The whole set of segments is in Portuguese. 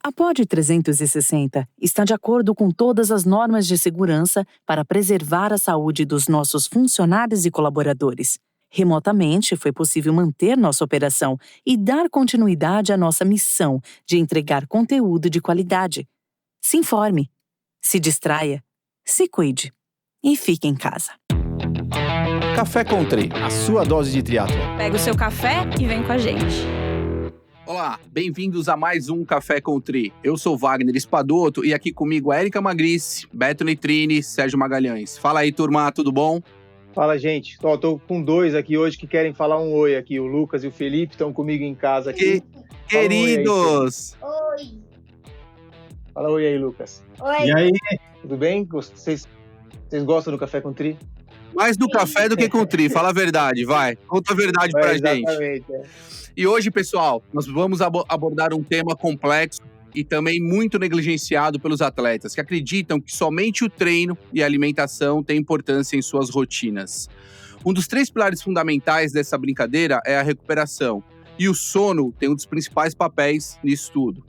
A POD 360 está de acordo com todas as normas de segurança para preservar a saúde dos nossos funcionários e colaboradores. Remotamente, foi possível manter nossa operação e dar continuidade à nossa missão de entregar conteúdo de qualidade. Se informe, se distraia, se cuide e fique em casa. Café Country, a sua dose de triatlon. Pega o seu café e vem com a gente. Olá, bem-vindos a mais um Café Country. Eu sou Wagner Espadoto e aqui comigo a Érica Magrice, Beto Nitrini, Sérgio Magalhães. Fala aí, turma, tudo bom? Fala, gente. Tô com dois aqui hoje que querem falar um oi aqui. O Lucas e o Felipe estão comigo em casa aqui. Queridos! Oi! Fala oi aí, Lucas. Oi! E aí? Tudo bem? Vocês gostam do Café Country? Mais do café do que Country, fala a verdade, vai. Conta a verdade pra gente. Exatamente. E hoje, pessoal, nós vamos abordar um tema complexo e também muito negligenciado pelos atletas, que acreditam que somente o treino e a alimentação têm importância em suas rotinas. Um dos 3 pilares fundamentais dessa brincadeira é a recuperação, e o sono tem um dos principais papéis nisso tudo.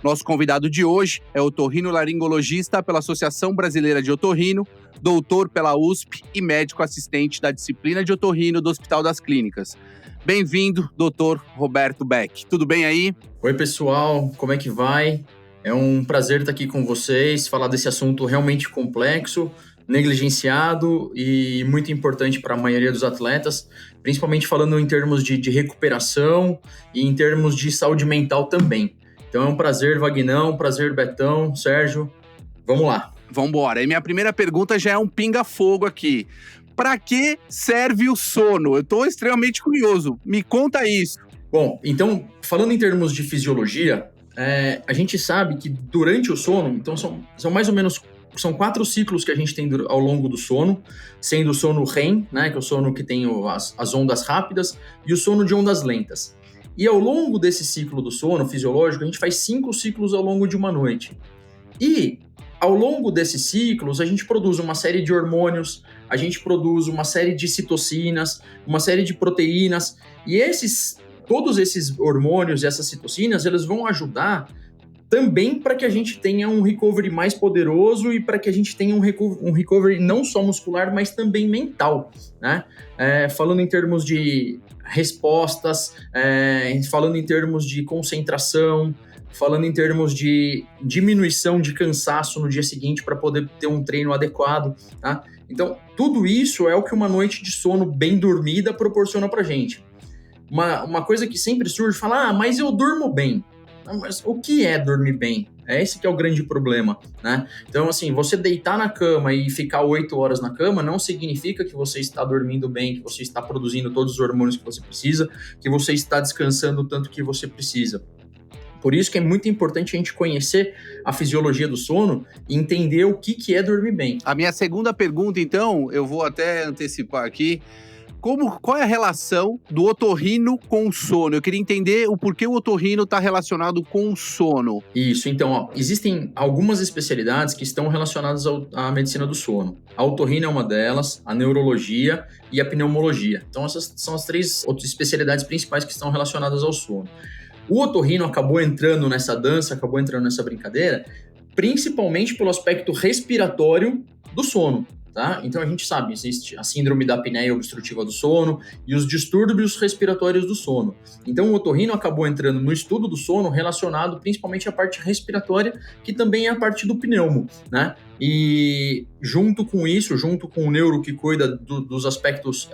Nosso convidado de hoje é otorrinolaringologista pela Associação Brasileira de Otorrino, doutor pela USP e médico assistente da disciplina de otorrino do Hospital das Clínicas. Bem-vindo, doutor Roberto Beck. Tudo bem aí? Oi, pessoal. Como é que vai? É um prazer estar aqui com vocês, falar desse assunto realmente complexo, negligenciado e muito importante para a maioria dos atletas, principalmente falando em termos de recuperação e em termos de saúde mental também. Então é um prazer, Vagnão, um prazer, Betão, Sérgio. Vamos lá. Vamos embora. E minha primeira pergunta já é um pinga-fogo aqui. Para que serve o sono? Eu estou extremamente curioso. Me conta isso. Bom, então, falando em termos de fisiologia, a gente sabe que durante o sono, então são mais ou menos, são 4 ciclos que a gente tem ao longo do sono, sendo o sono REM, né, que é o sono que tem as ondas rápidas, e o sono de ondas lentas. E ao longo desse ciclo do sono fisiológico, a gente faz 5 ciclos ao longo de uma noite. E ao longo desses ciclos, a gente produz uma série de hormônios, a gente produz uma série de citocinas, uma série de proteínas, e todos esses hormônios e essas citocinas, eles vão ajudar também para que a gente tenha um recovery mais poderoso e para que a gente tenha um recovery não só muscular, mas também mental, né? Falando em termos de respostas, falando em termos de concentração, falando em termos de diminuição de cansaço no dia seguinte para poder ter um treino adequado, tá? Então, tudo isso é o que uma noite de sono bem dormida proporciona pra gente. Uma coisa que sempre surge, fala, mas eu durmo bem. Mas o que é dormir bem? Esse que é o grande problema, né? Então, assim, você deitar na cama e ficar 8 horas na cama não significa que você está dormindo bem, que você está produzindo todos os hormônios que você precisa, que você está descansando o tanto que você precisa. Por isso que é muito importante a gente conhecer a fisiologia do sono e entender o que é dormir bem. A minha segunda pergunta, então, eu vou até antecipar aqui. Qual é a relação do otorrino com o sono? Eu queria entender o porquê o otorrino está relacionado com o sono. Isso, então, existem algumas especialidades que estão relacionadas à medicina do sono. A otorrino é uma delas, a neurologia e a pneumologia. Então, essas são as 3 outras especialidades principais que estão relacionadas ao sono. O otorrino acabou entrando nessa dança, acabou entrando nessa brincadeira, principalmente pelo aspecto respiratório do sono, tá? Então a gente sabe, existe a síndrome da apneia obstrutiva do sono e os distúrbios respiratórios do sono. Então o otorrino acabou entrando no estudo do sono relacionado principalmente à parte respiratória, que também é a parte do pneumo, né? E junto com isso, junto com o neuro que cuida dos aspectos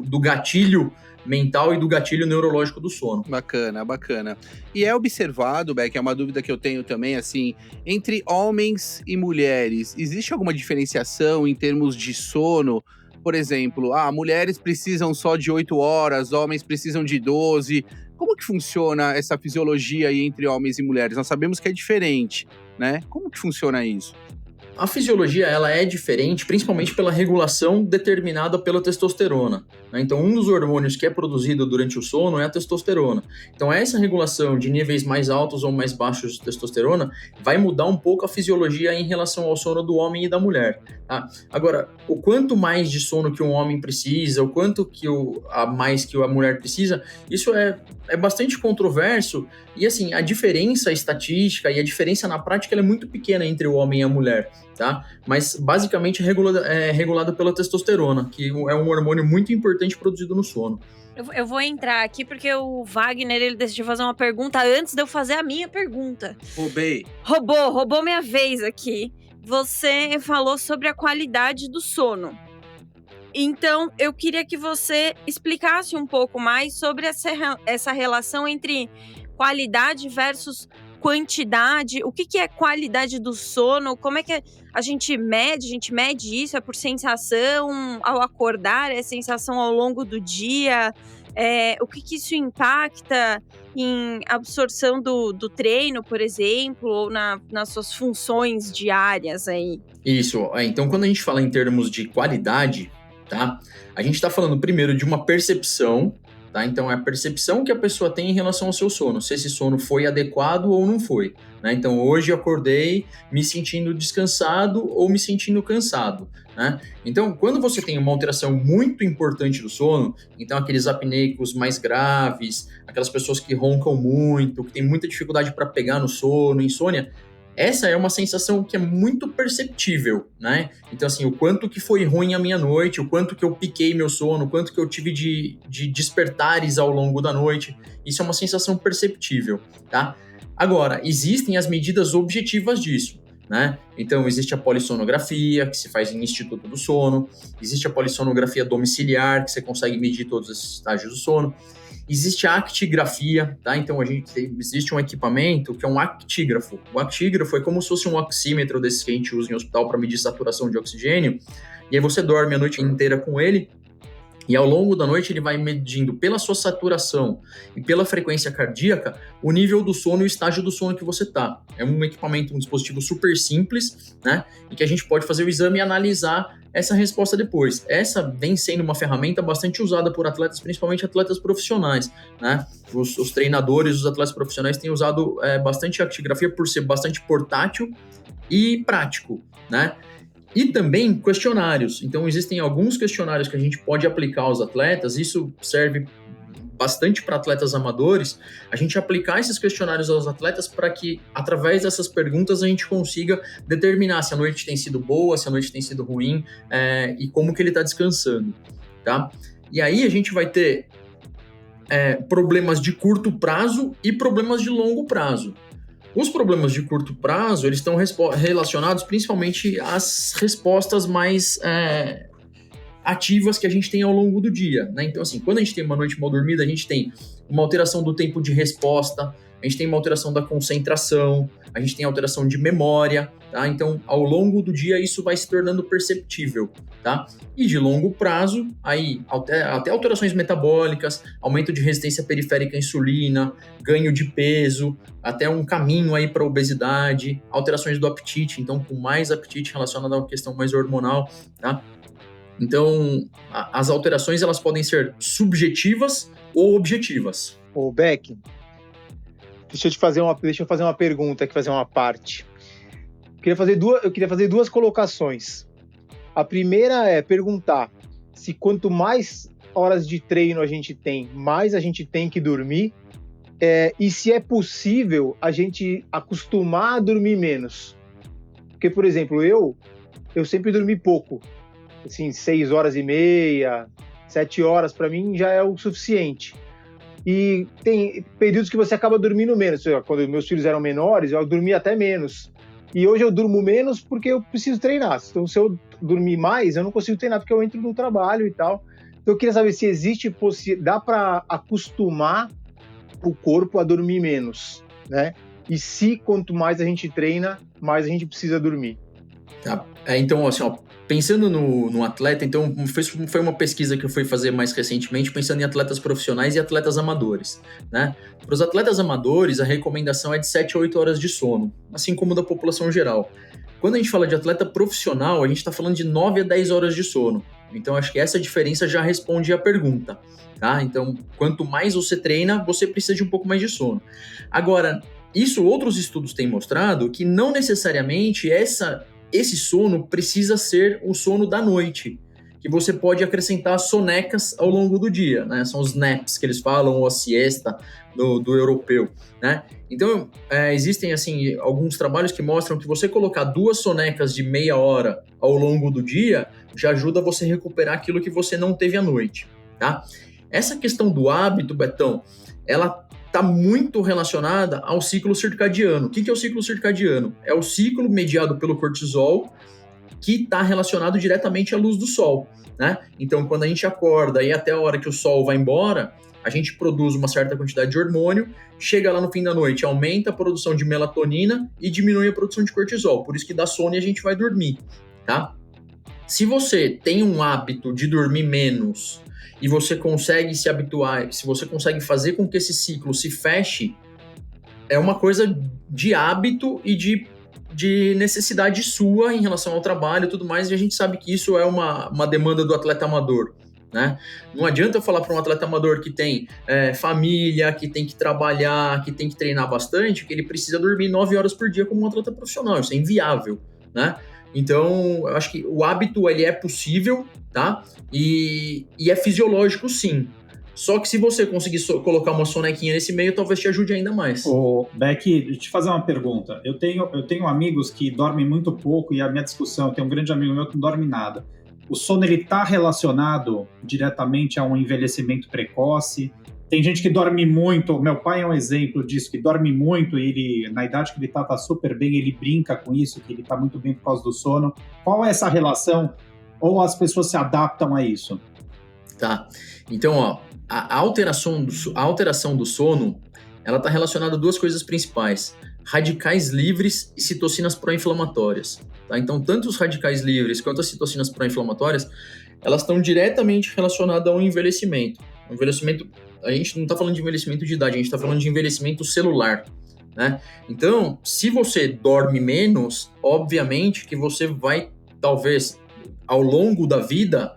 do gatilho mental e do gatilho neurológico do sono. Bacana, bacana. E é observado, Beck, é uma dúvida que eu tenho também, assim, entre homens e mulheres, existe alguma diferenciação em termos de sono? Por exemplo, mulheres precisam só de 8 horas, homens precisam de 12. Como que funciona essa fisiologia aí entre homens e mulheres? Nós sabemos que é diferente, né? Como que funciona isso? A fisiologia ela é diferente, principalmente pela regulação determinada pela testosterona, né? Então, um dos hormônios que é produzido durante o sono é a testosterona. Então, essa regulação de níveis mais altos ou mais baixos de testosterona vai mudar um pouco a fisiologia em relação ao sono do homem e da mulher, tá? Tá? Agora, o quanto mais de sono que um homem precisa, o quanto que a mais que a mulher precisa, isso é bastante controverso. E assim, a diferença estatística e a diferença na prática ela é muito pequena entre o homem e a mulher, tá? Mas basicamente é regulada pela testosterona, que é um hormônio muito importante produzido no sono. Eu vou entrar aqui porque o Wagner, ele decidiu fazer uma pergunta antes de eu fazer a minha pergunta. Roubei. Roubou minha vez aqui. Você falou sobre a qualidade do sono. Então, eu queria que você explicasse um pouco mais sobre essa relação entre qualidade versus quantidade. O que é qualidade do sono? Como é que a gente mede? A gente mede isso? É por sensação ao acordar? É sensação ao longo do dia? O que isso impacta em absorção do treino, por exemplo, ou nas suas funções diárias aí? Isso. Então, quando a gente fala em termos de qualidade, tá? A gente está falando primeiro de uma percepção, tá? Então, é a percepção que a pessoa tem em relação ao seu sono, se esse sono foi adequado ou não foi, né? Então, hoje eu acordei me sentindo descansado ou me sentindo cansado, né? Então, quando você tem uma alteração muito importante do sono, então aqueles apneicos mais graves, aquelas pessoas que roncam muito, que têm muita dificuldade para pegar no sono, insônia, essa é uma sensação que é muito perceptível, né? Então, assim, o quanto que foi ruim a minha noite, o quanto que eu piquei meu sono, o quanto que eu tive de despertares ao longo da noite, isso é uma sensação perceptível, tá? Agora, existem as medidas objetivas disso, né? Então, existe a polissonografia, que se faz em Instituto do Sono, existe a polissonografia domiciliar, que você consegue medir todos esses estágios do sono. Existe a actigrafia, tá? Então, existe um equipamento que é um actígrafo. O actígrafo é como se fosse um oxímetro desses que a gente usa em hospital para medir saturação de oxigênio. E aí você dorme a noite inteira com ele. E ao longo da noite ele vai medindo pela sua saturação e pela frequência cardíaca o nível do sono e o estágio do sono que você está. É um equipamento, um dispositivo super simples, né? E que a gente pode fazer o exame e analisar essa resposta depois. Essa vem sendo uma ferramenta bastante usada por atletas, principalmente atletas profissionais, né? Os treinadores, os atletas profissionais têm usado bastante a actigrafia por ser bastante portátil e prático, né? E também questionários. Então, existem alguns questionários que a gente pode aplicar aos atletas. Isso serve bastante para atletas amadores. A gente aplicar esses questionários aos atletas para que, através dessas perguntas, a gente consiga determinar se a noite tem sido boa, se a noite tem sido ruim e como que ele está descansando, tá? E aí a gente vai ter problemas de curto prazo e problemas de longo prazo. Os problemas de curto prazo, eles estão relacionados principalmente às respostas mais ativas que a gente tem ao longo do dia, né? Então, assim, quando a gente tem uma noite mal dormida, a gente tem uma alteração do tempo de resposta, a gente tem uma alteração da concentração, a gente tem alteração de memória, tá? Então, ao longo do dia, isso vai se tornando perceptível, tá? E de longo prazo, aí, até alterações metabólicas, aumento de resistência periférica à insulina, ganho de peso, até um caminho aí para obesidade, alterações do apetite, então, com mais apetite relacionado a uma questão mais hormonal, tá? Então, as alterações, elas podem ser subjetivas ou objetivas. Ô, Beck, deixa eu fazer uma pergunta aqui, fazer uma parte. Eu queria fazer duas colocações. A primeira é perguntar se quanto mais horas de treino a gente tem, mais a gente tem que dormir, e se é possível a gente acostumar a dormir menos. Porque, por exemplo, eu sempre dormi pouco. Assim, 6 horas e meia, 7 horas, para mim já é o suficiente. E tem períodos que você acaba dormindo menos. Quando meus filhos eram menores, eu dormia até menos. E hoje eu durmo menos porque eu preciso treinar. Então, se eu dormir mais, eu não consigo treinar porque eu entro no trabalho e tal. Então, eu queria saber se existe dá para acostumar o corpo a dormir menos, né? E se quanto mais a gente treina, mais a gente precisa dormir. Tá. Então, assim, pensando no atleta, então foi uma pesquisa que eu fui fazer mais recentemente, pensando em atletas profissionais e atletas amadores, né? Para os atletas amadores, a recomendação é de 7 a 8 horas de sono, assim como da população geral. Quando a gente fala de atleta profissional, a gente está falando de 9 a 10 horas de sono. Então, acho que essa diferença já responde à pergunta, tá? Então, quanto mais você treina, você precisa de um pouco mais de sono. Agora, outros estudos têm mostrado que não necessariamente esse sono precisa ser o sono da noite, que você pode acrescentar sonecas ao longo do dia, né? São os naps que eles falam, ou a siesta do europeu, né? Então, existem, assim, alguns trabalhos que mostram que você colocar 2 sonecas de meia hora ao longo do dia já ajuda você a recuperar aquilo que você não teve à noite, tá? Essa questão do hábito, Betão, ela está muito relacionada ao ciclo circadiano. O que é o ciclo circadiano? É o ciclo mediado pelo cortisol, que está relacionado diretamente à luz do sol, né? Então, quando a gente acorda e até a hora que o sol vai embora, a gente produz uma certa quantidade de hormônio, chega lá no fim da noite, aumenta a produção de melatonina e diminui a produção de cortisol, por isso que dá sono e a gente vai dormir, tá? Se você tem um hábito de dormir menos e você consegue se habituar, se você consegue fazer com que esse ciclo se feche, é uma coisa de hábito e de necessidade sua em relação ao trabalho e tudo mais, e a gente sabe que isso é uma demanda do atleta amador, né? Não adianta eu falar para um atleta amador que tem família, que tem que trabalhar, que tem que treinar bastante, que ele precisa dormir 9 horas por dia como um atleta profissional, isso é inviável, né? Então, eu acho que o hábito, ele é possível, tá? E é fisiológico, sim. Só que se você conseguir colocar uma sonequinha nesse meio, talvez te ajude ainda mais. Ô, Beck, deixa eu te fazer uma pergunta. Eu tenho amigos que dormem muito pouco e a minha discussão, eu tenho um grande amigo meu que não dorme nada. O sono, ele está relacionado diretamente a um envelhecimento precoce? Tem gente que dorme muito, meu pai é um exemplo disso, que dorme muito e ele, na idade que ele tá super bem, ele brinca com isso, que ele tá muito bem por causa do sono. Qual é essa relação? Ou as pessoas se adaptam a isso? Tá, então, ó, a alteração do sono, ela está relacionada a 2 coisas principais: radicais livres e citocinas pró-inflamatórias. Tá? Então, tanto os radicais livres quanto as citocinas pró-inflamatórias, elas estão diretamente relacionadas ao envelhecimento. O envelhecimento, a gente não está falando de envelhecimento de idade, a gente está falando de envelhecimento celular, né? Então, se você dorme menos, obviamente que você vai, talvez, ao longo da vida,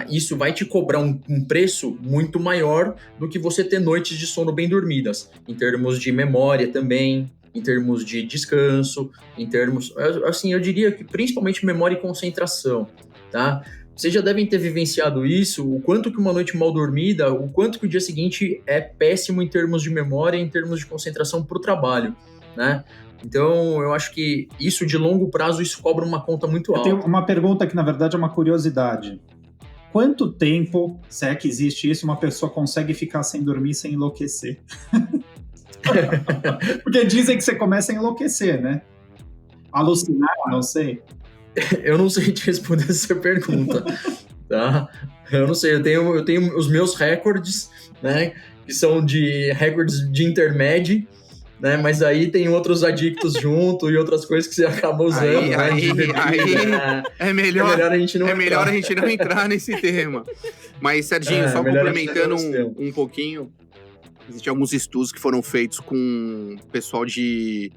isso vai te cobrar um preço muito maior do que você ter noites de sono bem dormidas, em termos de memória também, em termos de descanso, em termos, assim, eu diria que principalmente memória e concentração, tá? Vocês já devem ter vivenciado isso, o quanto que uma noite mal dormida, o quanto que o dia seguinte é péssimo em termos de memória e em termos de concentração para o trabalho, né? Então, eu acho que isso de longo prazo, isso cobra uma conta muito alta. Eu tenho uma pergunta que, na verdade, é uma curiosidade. Quanto tempo, se é que existe isso, uma pessoa consegue ficar sem dormir sem enlouquecer? Porque dizem que você começa a enlouquecer, né? Alucinar, não sei. Eu não sei te responder essa pergunta, tá? Eu não sei, eu tenho os meus recordes, né? Que são de recordes de intermédio, né? Mas aí tem outros adictos junto e outras coisas que você acaba usando. É melhor a gente não entrar nesse tema. Mas, Serginho, só complementando um pouquinho, existem alguns estudos que foram feitos com pessoal de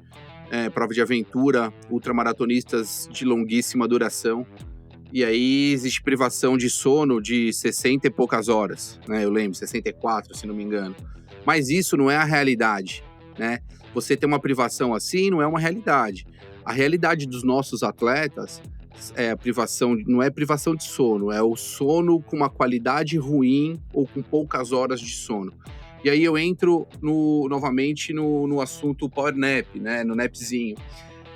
prova de aventura, ultramaratonistas de longuíssima duração. E aí existe privação de sono de 60 e poucas horas, né? Eu lembro, 64, se não me engano. Mas isso não é a realidade, né? Você ter uma privação assim não é uma realidade. A realidade dos nossos atletas não é privação de sono, é o sono com uma qualidade ruim ou com poucas horas de sono. E aí eu entro novamente no assunto Power Nap, né? No napzinho.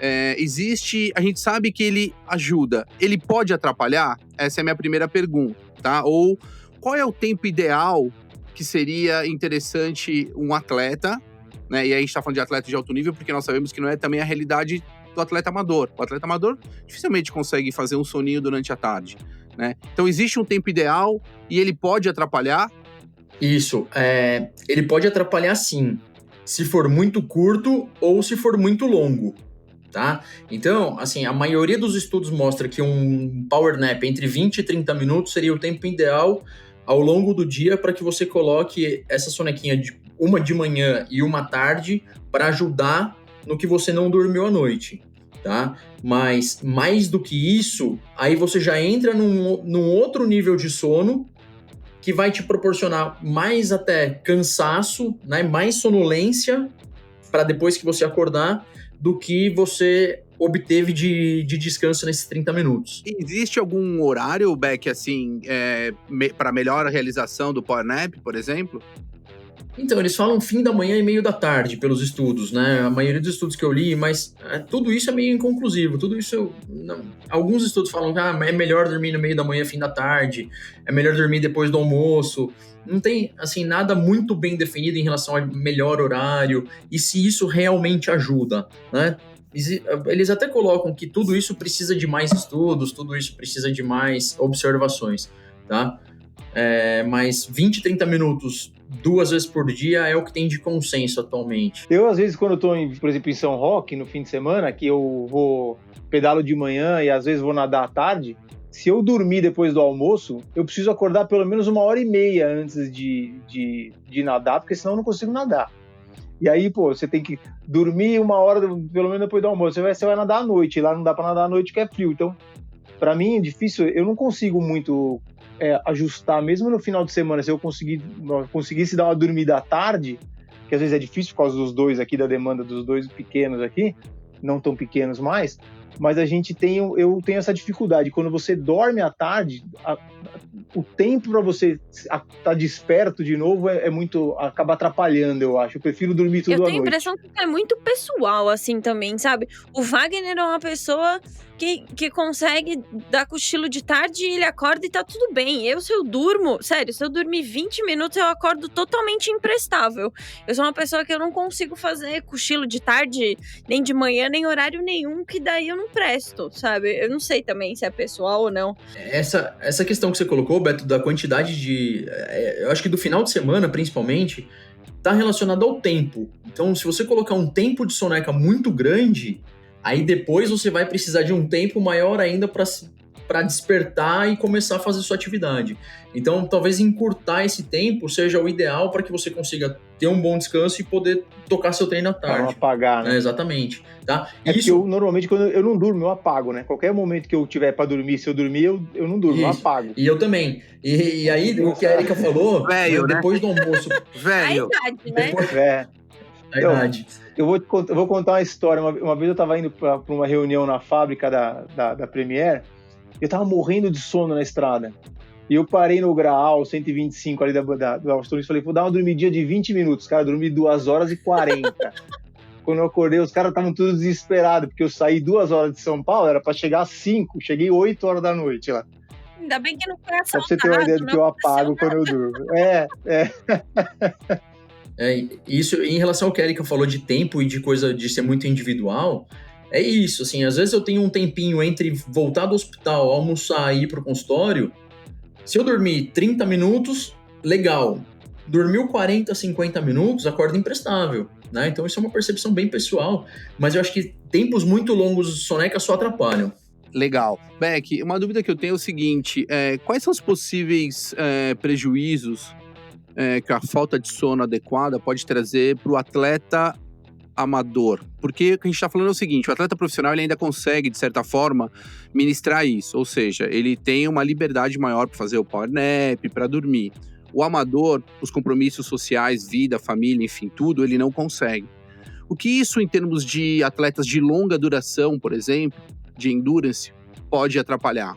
A gente sabe que ele ajuda. Ele pode atrapalhar? Essa é a minha primeira pergunta, tá? Ou qual é o tempo ideal que seria interessante um atleta, né? E aí a gente está falando de atleta de alto nível, porque nós sabemos que não é também a realidade do atleta amador. O atleta amador dificilmente consegue fazer um soninho durante a tarde, né? Então existe um tempo ideal e ele pode atrapalhar? Isso, ele pode atrapalhar sim, se for muito curto ou se for muito longo, tá? Então, assim, a maioria dos estudos mostra que um power nap entre 20 e 30 minutos seria o tempo ideal ao longo do dia para que você coloque essa sonequinha uma de manhã e uma à tarde para ajudar no que você não dormiu à noite, tá? Mas mais do que isso, aí você já entra num outro nível de sono que vai te proporcionar mais até cansaço, né, mais sonolência para depois que você acordar, do que você obteve de descanso nesses 30 minutos. Existe algum horário, Beck, assim, para melhor realização do Power Nap, por exemplo? Então, eles falam fim da manhã e meio da tarde pelos estudos, né? A maioria dos estudos que eu li, mas tudo isso é meio inconclusivo. Tudo isso, alguns estudos falam que é melhor dormir no meio da manhã, fim da tarde, é melhor dormir depois do almoço. Não tem, assim, nada muito bem definido em relação ao melhor horário e se isso realmente ajuda, né? Eles até colocam que tudo isso precisa de mais estudos, tudo isso precisa de mais observações, tá? Mas 20, 30 minutos 2 vezes por dia é o que tem de consenso atualmente. Eu, às vezes, quando eu tô, por exemplo, em São Roque, no fim de semana, que eu vou pedalo de manhã e às vezes vou nadar à tarde, se eu dormir depois do almoço, eu preciso acordar pelo menos 1h30 antes de nadar, porque senão eu não consigo nadar. E aí, pô, você tem que dormir 1 hora, pelo menos depois do almoço. Você vai nadar à noite, lá não dá pra nadar à noite que é frio. Então, pra mim é difícil, eu não consigo muito ajustar, mesmo no final de semana, se eu conseguisse dar uma dormida à tarde, que às vezes é difícil por causa dos dois aqui, da demanda dos dois pequenos aqui, não tão pequenos mais, mas eu tenho essa dificuldade. Quando você dorme à tarde, o tempo para você estar desperto de novo acaba atrapalhando, eu acho. Eu prefiro dormir tudo à noite. Eu tenho a impressão que é muito pessoal, assim, também, sabe? O Wagner é uma pessoa que consegue dar cochilo de tarde e ele acorda e tá tudo bem. Se eu dormir 20 minutos, eu acordo totalmente imprestável. Eu sou uma pessoa que eu não consigo fazer cochilo de tarde, nem de manhã, nem horário nenhum, que daí eu não presto, sabe? Eu não sei também se é pessoal ou não. Essa questão que você colocou, Beto, da quantidade eu acho que do final de semana, principalmente, tá relacionado ao tempo. Então, se você colocar um tempo de soneca muito grande, aí depois você vai precisar de um tempo maior ainda para despertar e começar a fazer sua atividade. Então, talvez encurtar esse tempo seja o ideal para que você consiga ter um bom descanso e poder tocar seu treino à tarde. Para não apagar, né? Exatamente. Tá? Porque eu, normalmente, quando eu não durmo, eu apago, né? Qualquer momento que eu tiver para dormir, se eu dormir, eu não durmo, eu apago. E eu também. E aí, o que a Erika falou, Velho, depois do almoço... Velho. A idade, né? A idade. Eu vou contar uma história. Uma vez eu estava indo para uma reunião na fábrica da Premier, eu tava morrendo de sono na estrada. E eu parei no Graal 125 ali do Alstom e falei, vou dar uma dormidinha de 20 minutos. Cara, eu dormi 2 horas e 40. Quando eu acordei, os caras estavam todos desesperados, porque eu saí 2 horas de São Paulo, era para chegar às 5, cheguei 8 horas da noite lá. Ainda bem que não foi assaltado. Só pra você ter uma ideia do que eu apago quando eu durmo. Isso, em relação ao que a Erika falou de tempo e de coisa de ser muito individual, é isso, assim, às vezes eu tenho um tempinho entre voltar do hospital, almoçar e ir pro consultório. Se eu dormir 30 minutos, legal. Dormiu 40, 50 minutos, acorda imprestável, né? Então isso é uma percepção bem pessoal, mas eu acho que tempos muito longos de soneca só atrapalham. Legal. Beck, uma dúvida que eu tenho é o seguinte, quais são os possíveis prejuízos que a falta de sono adequada pode trazer para o atleta amador? Porque o que a gente está falando é o seguinte, o atleta profissional ele ainda consegue, de certa forma, ministrar isso, ou seja, ele tem uma liberdade maior para fazer o power nap, para dormir. O amador, os compromissos sociais, vida, família, enfim, tudo, ele não consegue. O que isso, em termos de atletas de longa duração, por exemplo, de endurance, pode atrapalhar?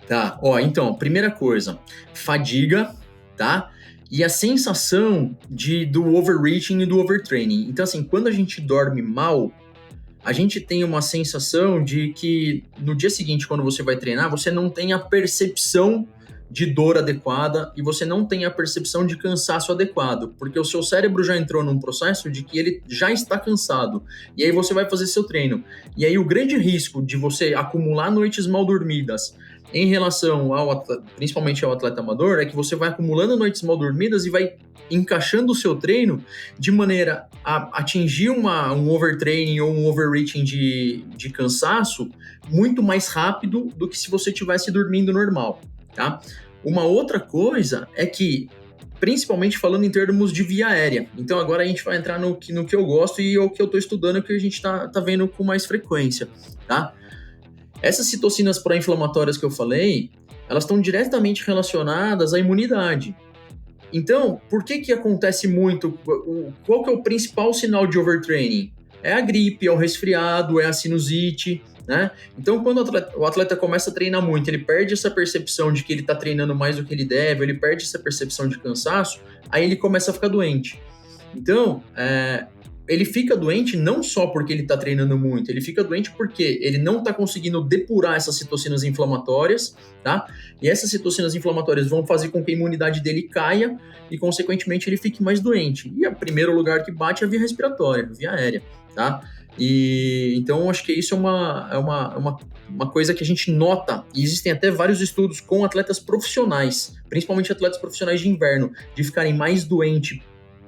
Tá, então, primeira coisa, fadiga, tá? E a sensação do overreaching e do overtraining. Então, assim, quando a gente dorme mal, a gente tem uma sensação de que no dia seguinte, quando você vai treinar, você não tem a percepção de dor adequada e você não tem a percepção de cansaço adequado, porque o seu cérebro já entrou num processo de que ele já está cansado, e aí você vai fazer seu treino. E aí o grande risco de você acumular noites mal dormidas em relação principalmente ao atleta amador, é que você vai acumulando noites mal dormidas e vai encaixando o seu treino de maneira a atingir um overtraining ou um overreaching de cansaço muito mais rápido do que se você estivesse dormindo normal, tá? Uma outra coisa é que, principalmente falando em termos de via aérea, então agora a gente vai entrar no que eu gosto e o que eu estou estudando, que a gente tá vendo com mais frequência, tá? Essas citocinas pró-inflamatórias que eu falei, elas estão diretamente relacionadas à imunidade. Então, por que acontece muito? Qual que é o principal sinal de overtraining? É a gripe, é o resfriado, é a sinusite, né? Então, quando o atleta começa a treinar muito, ele perde essa percepção de que ele está treinando mais do que ele deve, ele perde essa percepção de cansaço, aí ele começa a ficar doente. Então, ele fica doente não só porque ele está treinando muito, ele fica doente porque ele não está conseguindo depurar essas citocinas inflamatórias, tá? E essas citocinas inflamatórias vão fazer com que a imunidade dele caia e, consequentemente, ele fique mais doente. E o primeiro lugar que bate é a via respiratória, a via aérea, tá? E então, acho que isso é uma coisa que a gente nota, e existem até vários estudos com atletas profissionais, principalmente atletas profissionais de inverno, de ficarem mais doentes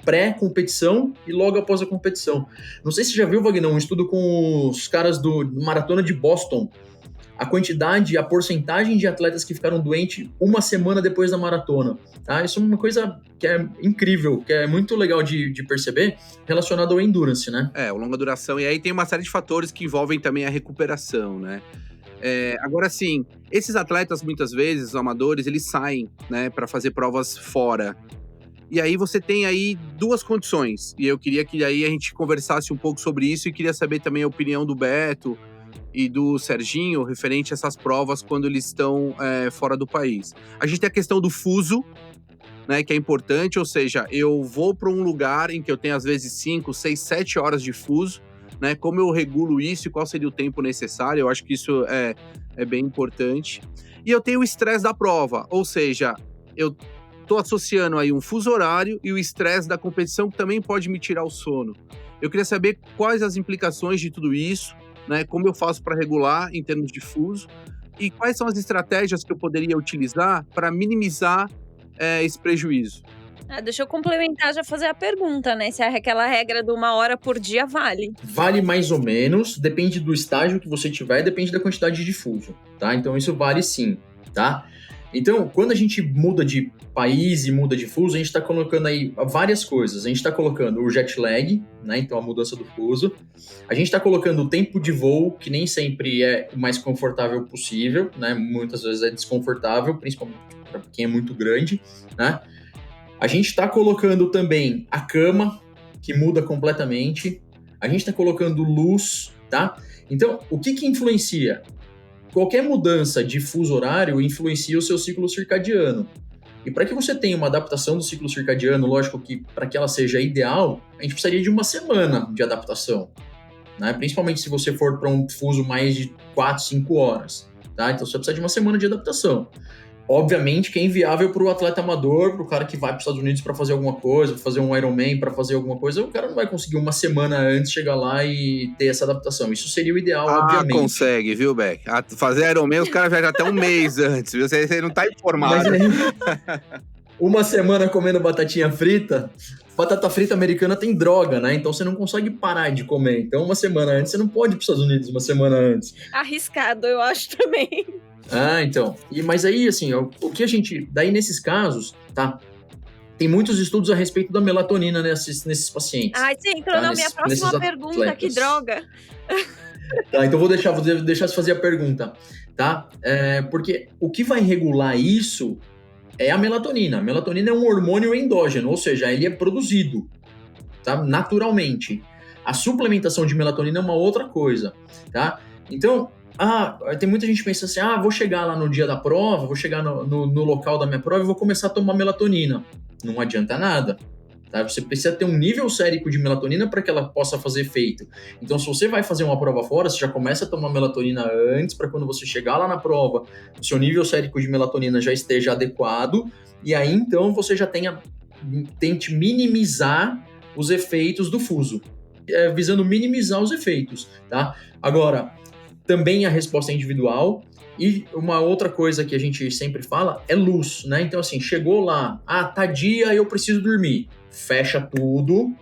pré-competição e logo após a competição. Não sei se você já viu, Wagner, um estudo com os caras do Maratona de Boston. A quantidade, a porcentagem de atletas que ficaram doentes uma semana depois da maratona. Tá? Isso é uma coisa que é incrível, que é muito legal de perceber, relacionado ao endurance, né? O longa duração. E aí tem uma série de fatores que envolvem também a recuperação, né? Agora, sim, esses atletas, muitas vezes, os amadores, eles saem, né, para fazer provas fora. E aí você tem aí duas condições, e eu queria que aí a gente conversasse um pouco sobre isso, e queria saber também a opinião do Beto e do Serginho referente a essas provas quando eles estão fora do país. A gente tem a questão do fuso, né, que é importante, ou seja, eu vou para um lugar em que eu tenho às vezes 5, 6, 7 horas de fuso, né, como eu regulo isso e qual seria o tempo necessário, eu acho que isso é bem importante. E eu tenho o estresse da prova, ou seja, eu estou associando aí um fuso horário e o estresse da competição que também pode me tirar o sono. Eu queria saber quais as implicações de tudo isso, né? Como eu faço para regular em termos de fuso e quais são as estratégias que eu poderia utilizar para minimizar esse prejuízo. Deixa eu complementar, já fazer a pergunta, né? Se aquela regra de 1 hora por dia vale. Vale mais ou menos, depende do estágio que você tiver, depende da quantidade de fuso, tá? Então isso vale sim, tá? Então, quando a gente muda de país e muda de fuso, a gente está colocando aí várias coisas. A gente está colocando o jet lag, né? Então a mudança do fuso. A gente está colocando o tempo de voo, que nem sempre é o mais confortável possível, né? Muitas vezes é desconfortável, principalmente para quem é muito grande, né? A gente está colocando também a cama, que muda completamente. A gente está colocando luz, tá? Então, o que influencia? Qualquer mudança de fuso horário influencia o seu ciclo circadiano. E para que você tenha uma adaptação do ciclo circadiano, lógico que para que ela seja ideal, a gente precisaria de uma semana de adaptação, né? Principalmente se você for para um fuso mais de 4, 5 horas. Tá? Então você precisa de uma semana de adaptação. Obviamente que é inviável para o atleta amador, para o cara que vai para os Estados Unidos para fazer alguma coisa, fazer um Ironman para fazer alguma coisa, o cara não vai conseguir uma semana antes chegar lá e ter essa adaptação. Isso seria o ideal, obviamente. Consegue, viu, Beck? Fazer Ironman, os caras viajam até um mês antes, viu? Você não tá informado. Mas aí, uma semana comendo batatinha frita, batata frita americana tem droga, né? Então você não consegue parar de comer. Então uma semana antes, você não pode ir para os Estados Unidos uma semana antes. Arriscado, eu acho também. Então. Mas aí, assim, o que a gente... Daí, nesses casos, tá? Tem muitos estudos a respeito da melatonina nesses pacientes. Você entrou na minha próxima pergunta, atletas. Que droga! Tá, então vou deixar você fazer a pergunta, tá? Porque o que vai regular isso é a melatonina. A melatonina é um hormônio endógeno, ou seja, ele é produzido, tá? Naturalmente. A suplementação de melatonina é uma outra coisa, tá? Então... tem muita gente que pensa assim, vou chegar lá no dia da prova, vou chegar no local da minha prova e vou começar a tomar melatonina. Não adianta nada, tá? Você precisa ter um nível sérico de melatonina para que ela possa fazer efeito. Então, se você vai fazer uma prova fora, você já começa a tomar melatonina antes, para quando você chegar lá na prova, o seu nível sérico de melatonina já esteja adequado, e aí, então, você já tente minimizar os efeitos do fuso, visando minimizar os efeitos, tá? Agora... Também a resposta é individual. E uma outra coisa que a gente sempre fala é luz, né? Então, assim, chegou lá, tá dia, eu preciso dormir. Fecha tudo,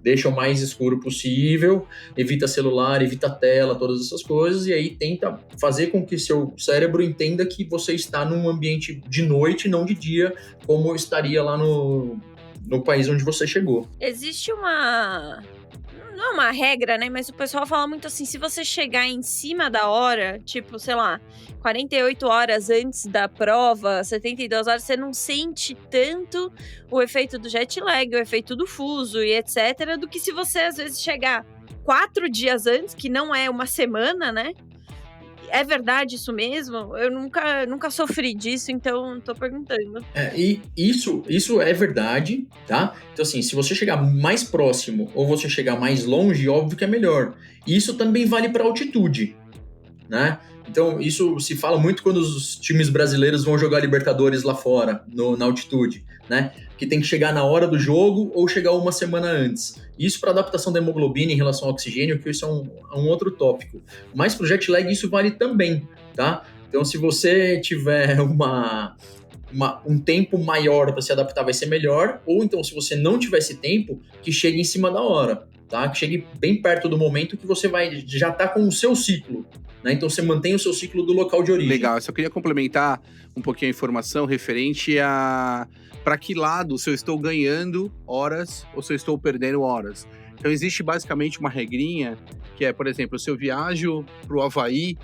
deixa o mais escuro possível, evita celular, evita tela, todas essas coisas, e aí tenta fazer com que seu cérebro entenda que você está num ambiente de noite, não de dia, como estaria lá no país onde você chegou. Existe não é uma regra, né? Mas o pessoal fala muito assim, se você chegar em cima da hora, tipo, sei lá, 48 horas antes da prova, 72 horas, você não sente tanto o efeito do jet lag, o efeito do fuso e etc, do que se você, às vezes, chegar 4 dias antes, que não é uma semana, né? É verdade isso mesmo? Eu nunca sofri disso, então tô perguntando. E isso é verdade, tá? Então, assim, se você chegar mais próximo ou você chegar mais longe, óbvio que é melhor. E isso também vale para altitude, né? Então, isso se fala muito quando os times brasileiros vão jogar Libertadores lá fora, na altitude, né? Que tem que chegar na hora do jogo ou chegar uma semana antes. Isso para adaptação da hemoglobina em relação ao oxigênio, que isso é um outro tópico. Mas para o jet lag isso vale também, tá? Então, se você tiver um tempo maior para se adaptar, vai ser melhor. Ou então, se você não tiver esse tempo, que chegue em cima da hora, tá? Que chegue bem perto do momento que você já tá com o seu ciclo, né? Então, você mantém o seu ciclo do local de origem. Legal, eu só queria complementar um pouquinho a informação referente a para que lado, se eu estou ganhando horas ou se eu estou perdendo horas. Então, existe basicamente uma regrinha que é, por exemplo, se eu viajo para o Havaí,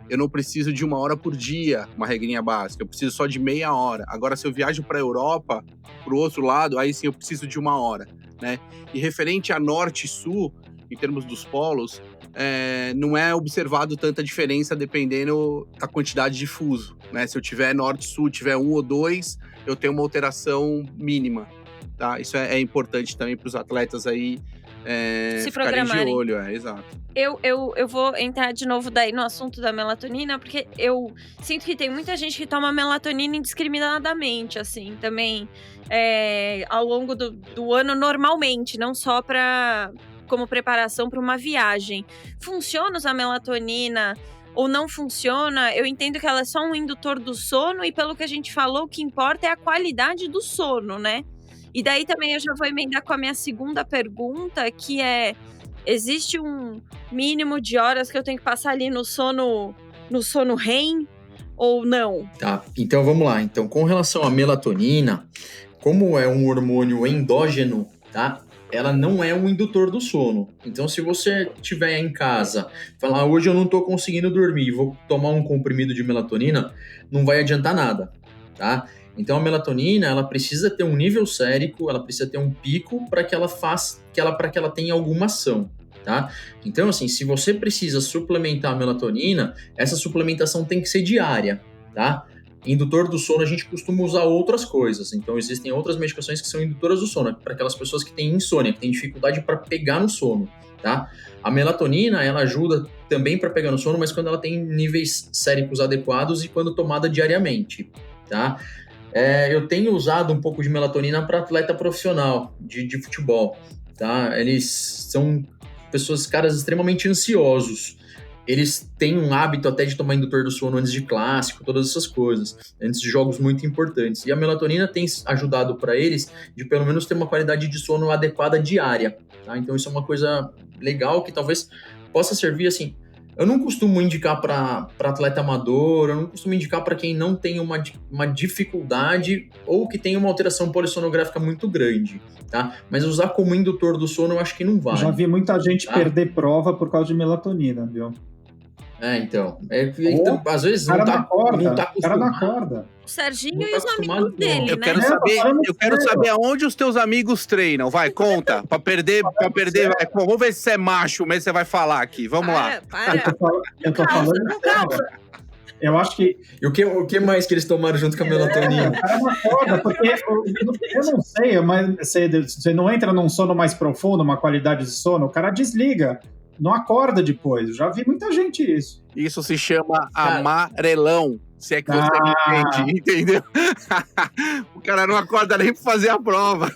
eu não preciso de 1 hora por dia, uma regrinha básica, eu preciso só de meia hora. Agora, se eu viajo para a Europa, para o outro lado, aí sim eu preciso de 1 hora, né? E referente a norte e sul, em termos dos polos, não é observado tanta diferença dependendo da quantidade de fuso, né? Se eu tiver norte-sul, tiver 1 ou 2, eu tenho uma alteração mínima, tá? Isso é importante também para os atletas aí Se ficarem de programarem. olho, exato. Eu vou entrar de novo daí no assunto da melatonina, porque eu sinto que tem muita gente que toma melatonina indiscriminadamente, assim, também ao longo do ano normalmente, não só como preparação para uma viagem. Funciona usar melatonina ou não funciona? Eu entendo que ela é só um indutor do sono e pelo que a gente falou, o que importa é a qualidade do sono, né? E daí também eu já vou emendar com a minha segunda pergunta, que é: existe um mínimo de horas que eu tenho que passar ali no sono REM ou não? Tá, então vamos lá. Então, com relação à melatonina, como é um hormônio endógeno, tá? Ela não é um indutor do sono. Então, se você estiver em casa, falar, hoje eu não tô conseguindo dormir, vou tomar um comprimido de melatonina, não vai adiantar nada, tá? Então, a melatonina, ela precisa ter um nível sérico, ela precisa ter um pico para que ela tenha alguma ação, tá? Então, assim, se você precisa suplementar a melatonina, essa suplementação tem que ser diária, tá? Indutor do sono, a gente costuma usar outras coisas. Então, existem outras medicações que são indutoras do sono, para aquelas pessoas que têm insônia, que têm dificuldade para pegar no sono, tá? A melatonina, ela ajuda também para pegar no sono, mas quando ela tem níveis séricos adequados e quando tomada diariamente, tá? Eu tenho usado um pouco de melatonina para atleta profissional de futebol, tá? Eles são caras extremamente ansiosos. Eles têm um hábito até de tomar indutor do sono antes de clássico, todas essas coisas, antes de jogos muito importantes. E a melatonina tem ajudado para eles de pelo menos ter uma qualidade de sono adequada diária, tá? Então isso é uma coisa legal que talvez possa servir assim. Eu não costumo indicar para atleta amador, eu não costumo indicar para quem não tem uma dificuldade ou que tem uma alteração polissonográfica muito grande, tá? Mas usar como indutor do sono eu acho que não vale. Já vi muita gente tá? perder prova por causa de melatonina, viu? Então, às vezes não tá O cara não acorda. O Serginho Não e tá os acostumado amigos com- dele, Eu né? quero saber aonde os teus amigos treinam. Vai, conta. Pra perder, vai. Vamos ver se você é macho mesmo, você vai falar aqui. Vamos lá. Para. Eu tô falando. Eu acho que E o que mais que eles tomaram junto com a melatonina? o cara não acorda, porque eu não sei, mas você não entra num sono mais profundo, uma qualidade de sono, o cara desliga, não acorda depois. Eu já vi muita gente isso. Isso se chama amarelão. Se é que você me entende, entendeu? O cara não acorda nem pra fazer a prova.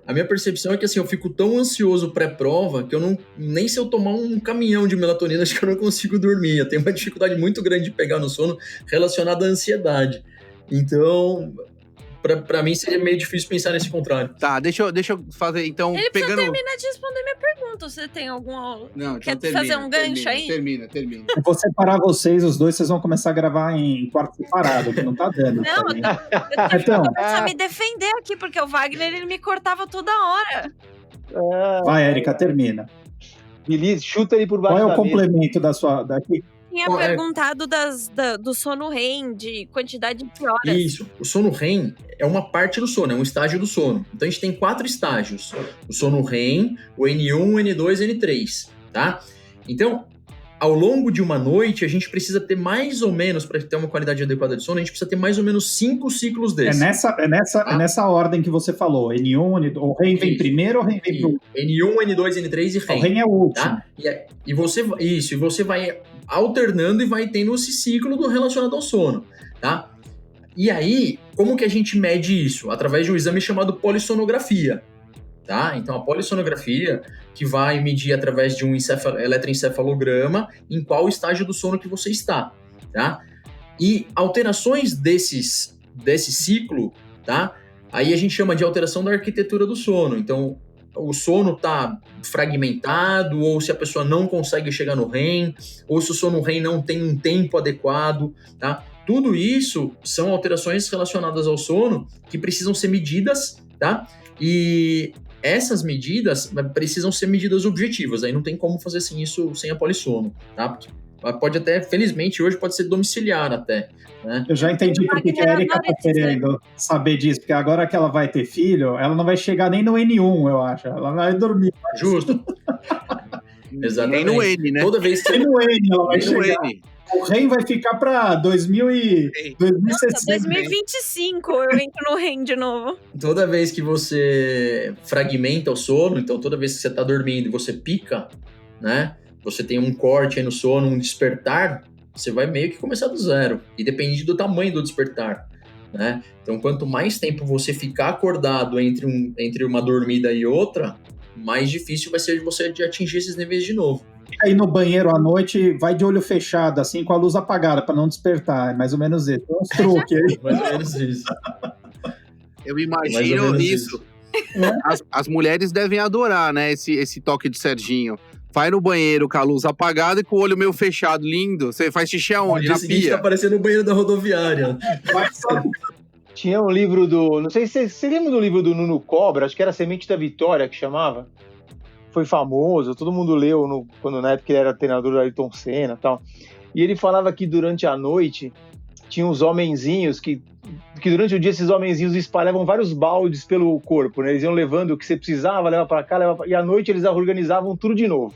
A minha percepção é que assim, eu fico tão ansioso pré-prova que eu não. Nem se eu tomar um caminhão de melatonina, acho que eu não consigo dormir. Eu tenho uma dificuldade muito grande de pegar no sono relacionada à ansiedade. Então, pra mim seria meio difícil pensar nesse contrário. Tá, deixa eu fazer, então, Ele pegando... precisa terminar de responder minha pergunta. Você tem algum... Não, então Quer termina, fazer um gancho aí? Termina. Eu vou separar vocês, os dois, vocês vão começar a gravar em quarto separado, que não tá dando. Não, tá vendo? eu tive Então. que começar a me defender aqui, porque o Wagner, ele me cortava toda hora. Vai, Érica, termina. Beleza, chuta ele por baixo Qual é o da mesa. complemento da sua... Daqui? tinha perguntado do sono REM, de quantidade de horas. Isso. O sono REM é uma parte do sono, é um estágio do sono. Então, a gente tem 4 estágios. O sono REM, o N1, o N2 e o N3, tá? Então, ao longo de uma noite, a gente precisa ter mais ou menos, para ter uma qualidade adequada de sono, a gente precisa ter mais ou menos 5 ciclos desses. É nessa ordem que você falou. N1, N2, o REM vem primeiro ou o REM vem pro... N1, N2, N3 e REM. O REM é o último. Tá? E você vai alternando e vai tendo esse ciclo relacionado ao sono, tá? E aí, como que a gente mede isso? Através de um exame chamado polissonografia, tá? Então, a polissonografia que vai medir através de um eletroencefalograma em qual estágio do sono que você está, tá? E alterações desse ciclo, tá? Aí a gente chama de alteração da arquitetura do sono. Então, o sono está fragmentado, ou se a pessoa não consegue chegar no REM, ou se o sono REM não tem um tempo adequado, tá? Tudo isso são alterações relacionadas ao sono que precisam ser medidas, tá? E essas medidas precisam ser medidas objetivas, aí não tem como fazer assim, isso sem a polissono, tá? Porque pode até, felizmente, hoje pode ser domiciliar até, né? Eu já entendi porque que a Erika tá querendo saber disso, porque agora que ela vai ter filho, ela não vai chegar nem no N1, eu acho, ela vai dormir. Justo. Exatamente. Nem no N, né? Toda vez que... Nem no N ela vai Nem no chegar. N. O REM vai ficar para 2060. 2025 eu entro no REM de novo. Toda vez que você fragmenta o sono, então toda vez que você está dormindo e você pica, né? Você tem um corte aí no sono, um despertar, você vai meio que começar do zero. E depende do tamanho do despertar, né? Então, quanto mais tempo você ficar acordado entre uma dormida e outra, mais difícil vai ser você de atingir esses níveis de novo. Aí no banheiro à noite, vai de olho fechado, assim, com a luz apagada, para não despertar. É mais ou menos isso. Tem uns truques aí. Mais ou menos isso. Eu imagino isso. As mulheres devem adorar, né, esse toque de Serginho. Vai no banheiro com a luz apagada e com o olho meio fechado, lindo. Você faz xixi aonde? Na pia? Tá aparecendo no banheiro da rodoviária. Tinha um livro do... Não sei se você lembra do livro do Nuno Cobra, acho que era Semente da Vitória que chamava. Foi famoso, todo mundo leu quando na época ele era treinador do Ayrton Senna e tal. E ele falava que durante a noite tinha uns homenzinhos que durante o dia esses homenzinhos espalhavam vários baldes pelo corpo, né? Eles iam levando o que você precisava, leva para cá, e à noite eles organizavam tudo de novo.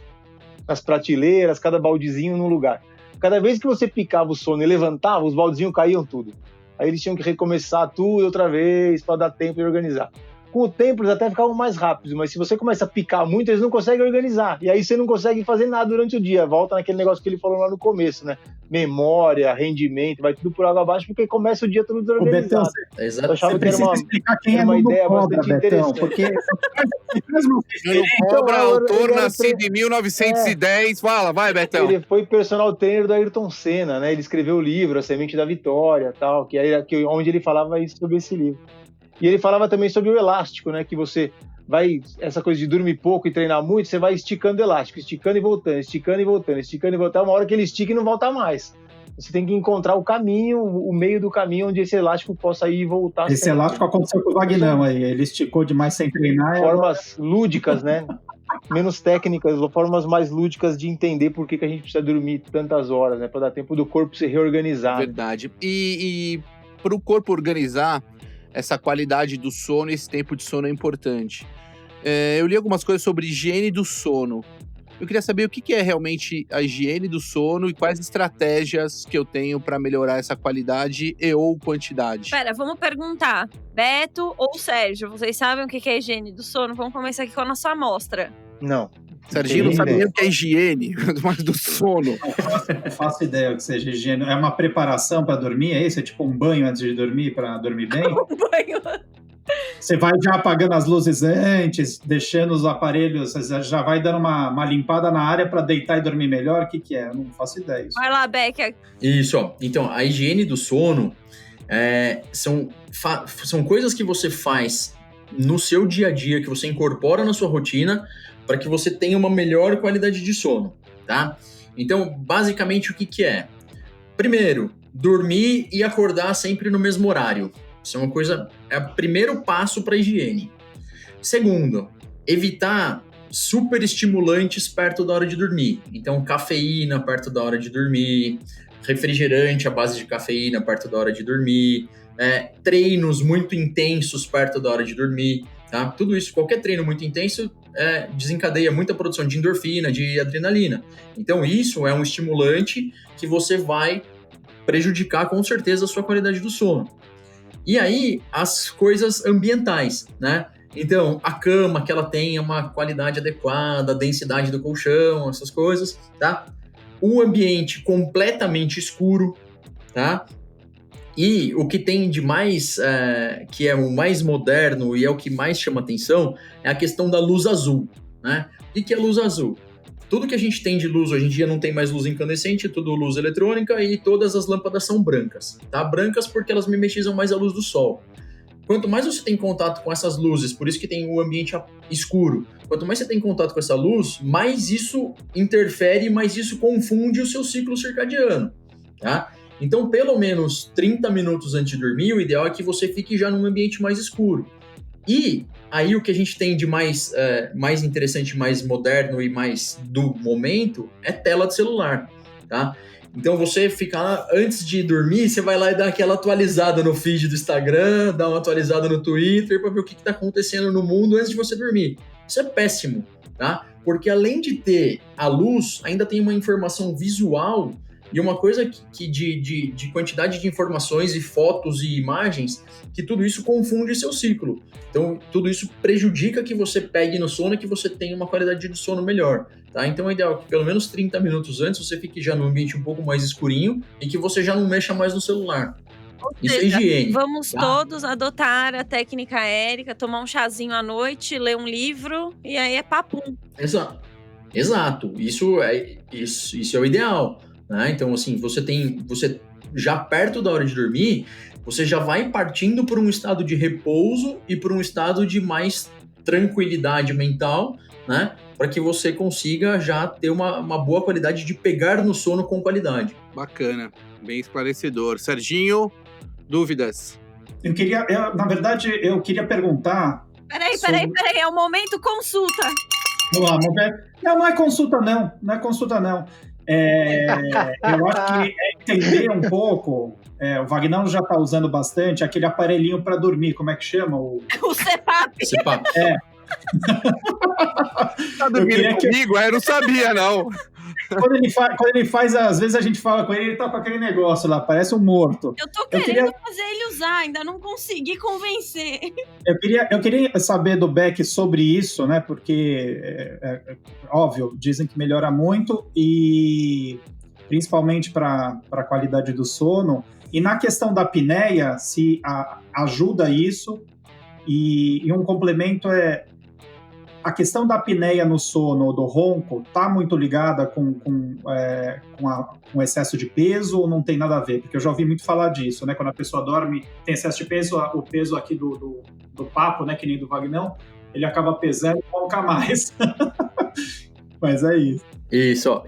Nas prateleiras, cada baldezinho num lugar. Cada vez que você picava o sono e levantava, os baldezinhos caíam tudo. Aí eles tinham que recomeçar tudo outra vez para dar tempo de organizar. Com o tempo eles até ficavam mais rápidos, mas se você começa a picar muito, eles não conseguem organizar. E aí você não consegue fazer nada durante o dia. Volta naquele negócio que ele falou lá no começo, né? Memória, rendimento, vai tudo por água abaixo, porque começa o dia tudo desorganizado. Exato. Eu achava que era explicar quem uma é ideia Cobra, bastante Betão, interessante. porque... Nuno Cobra, autor nascido em 1910. Fala, vai, Betão. Ele foi personal trainer do Ayrton Senna, né? Ele escreveu o livro, A Semente da Vitória, tal, onde ele falava isso sobre esse livro. E ele falava também sobre o elástico, né? Que você vai, essa coisa de dormir pouco e treinar muito, você vai esticando o elástico, esticando e voltando, esticando e voltando, esticando e voltando, uma hora que ele estica e não volta mais. Você tem que encontrar o caminho, o meio do caminho onde esse elástico possa ir e voltar. Esse elástico aconteceu com o Vagnão aí, ele esticou demais sem treinar. Formas lúdicas, né? Menos técnicas, formas mais lúdicas de entender por que a gente precisa dormir tantas horas, né? Para dar tempo do corpo se reorganizar. Verdade. E para o corpo organizar, essa qualidade do sono, esse tempo de sono é importante. Eu li algumas coisas sobre higiene do sono. Eu queria saber o que é realmente a higiene do sono e quais estratégias que eu tenho para melhorar essa qualidade e ou quantidade. Pera, vamos perguntar. Beto ou Sérgio, vocês sabem o que é higiene do sono? Vamos começar aqui com a nossa amostra. Não. Serginho não sabe nem o que é higiene, mas do sono. Eu faço ideia que seja higiene. É uma preparação para dormir, é isso? É tipo um banho antes de dormir, para dormir bem? Um banho. Você vai já apagando as luzes antes, deixando os aparelhos, você já vai dando uma limpada na área para deitar e dormir melhor? O que é? Eu não faço ideia. Vai lá, Beck. Isso, ó. Então, a higiene do sono são coisas que você faz no seu dia a dia, que você incorpora na sua rotina, para que você tenha uma melhor qualidade de sono, tá? Então, basicamente, o que é? Primeiro, dormir e acordar sempre no mesmo horário. Isso é uma coisa, é o primeiro passo para a higiene. Segundo, evitar super estimulantes perto da hora de dormir. Então, cafeína perto da hora de dormir, refrigerante à base de cafeína perto da hora de dormir, treinos muito intensos perto da hora de dormir, tá? Tudo isso, qualquer treino muito intenso desencadeia muita produção de endorfina, de adrenalina. Então, isso é um estimulante que você vai prejudicar com certeza a sua qualidade do sono. E aí, as coisas ambientais, né? Então, a cama, que ela tenha uma qualidade adequada, a densidade do colchão, essas coisas, tá? O ambiente completamente escuro, tá? E o que tem de mais, que é o mais moderno e é o que mais chama atenção, é a questão da luz azul, né? O que é luz azul? Tudo que a gente tem de luz hoje em dia não tem mais luz incandescente, tudo luz eletrônica e todas as lâmpadas são brancas, tá? Brancas porque elas mimetizam mais a luz do sol. Quanto mais você tem contato com essas luzes, por isso que tem o ambiente escuro, quanto mais você tem contato com essa luz, mais isso interfere, mais isso confunde o seu ciclo circadiano, tá? Então, pelo menos 30 minutos antes de dormir, o ideal é que você fique já num ambiente mais escuro. E aí o que a gente tem de mais interessante, mais moderno e mais do momento é tela de celular, tá? Então você fica lá, antes de dormir, você vai lá e dá aquela atualizada no feed do Instagram, dá uma atualizada no Twitter para ver o que está acontecendo no mundo antes de você dormir. Isso é péssimo, tá? Porque além de ter a luz, ainda tem uma informação visual e uma coisa que de quantidade de informações e fotos e imagens, que tudo isso confunde seu ciclo. Então, tudo isso prejudica que você pegue no sono e que você tenha uma qualidade de sono melhor, tá? Então, é ideal que pelo menos 30 minutos antes você fique já num ambiente um pouco mais escurinho e que você já não mexa mais no celular. Isso é higiene. Vamos tá? todos adotar a técnica Érica, tomar um chazinho à noite, ler um livro e aí é papum. Exato. Isso é o ideal. Né? Então, assim, você já perto da hora de dormir, você já vai partindo por um estado de repouso e por um estado de mais tranquilidade mental, né? Para que você consiga já ter uma boa qualidade de pegar no sono com qualidade. Bacana, bem esclarecedor. Serginho, dúvidas? Na verdade, eu queria perguntar... Peraí, é o momento consulta. Vamos lá, vamos ver. Não é consulta não. Eu acho que entender um pouco. O Vagnão já está usando bastante aquele aparelhinho para dormir. Como é que chama? O CPAP. CPAP. Tá dormindo comigo? Eu não sabia, não. Quando ele faz, às vezes a gente fala com ele tá com aquele negócio lá, parece um morto. Eu tô querendo fazer ele usar, ainda não consegui convencer. Eu queria saber do Beck sobre isso, né? Porque, óbvio, dizem que melhora muito e principalmente para a qualidade do sono. E na questão da apneia, se ajuda isso. E um complemento é a questão da apneia no sono, do ronco, está muito ligada com excesso de peso ou não tem nada a ver? Porque eu já ouvi muito falar disso, né? Quando a pessoa dorme, tem excesso de peso, o peso aqui do papo, né? Que nem do Vagnão, ele acaba pesando e ronca mais. Mas é isso. Isso, ó.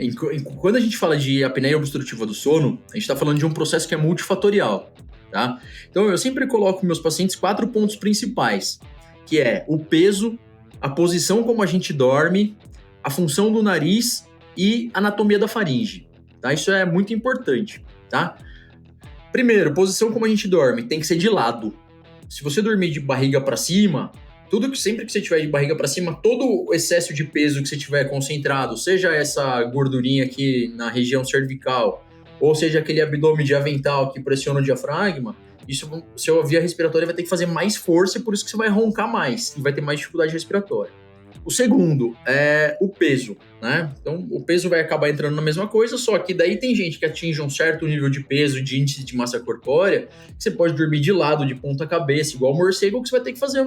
Quando a gente fala de apneia obstrutiva do sono, a gente está falando de um processo que é multifatorial, tá? Então, eu sempre coloco meus pacientes 4 pontos principais, que é o peso, a posição como a gente dorme, a função do nariz e a anatomia da faringe, tá? Isso é muito importante, tá? Primeiro, posição como a gente dorme, tem que ser de lado. Se você dormir de barriga para cima, sempre que você tiver de barriga para cima, todo o excesso de peso que você tiver concentrado, seja essa gordurinha aqui na região cervical, ou seja aquele abdômen de avental que pressiona o diafragma, seu via respiratória vai ter que fazer mais força, por isso que você vai roncar mais e vai ter mais dificuldade respiratória. O segundo é o peso, né? Então, o peso vai acabar entrando na mesma coisa, só que daí tem gente que atinge um certo nível de peso, de índice de massa corpórea, que você pode dormir de lado, de ponta cabeça, igual morcego, que você vai ter que fazer a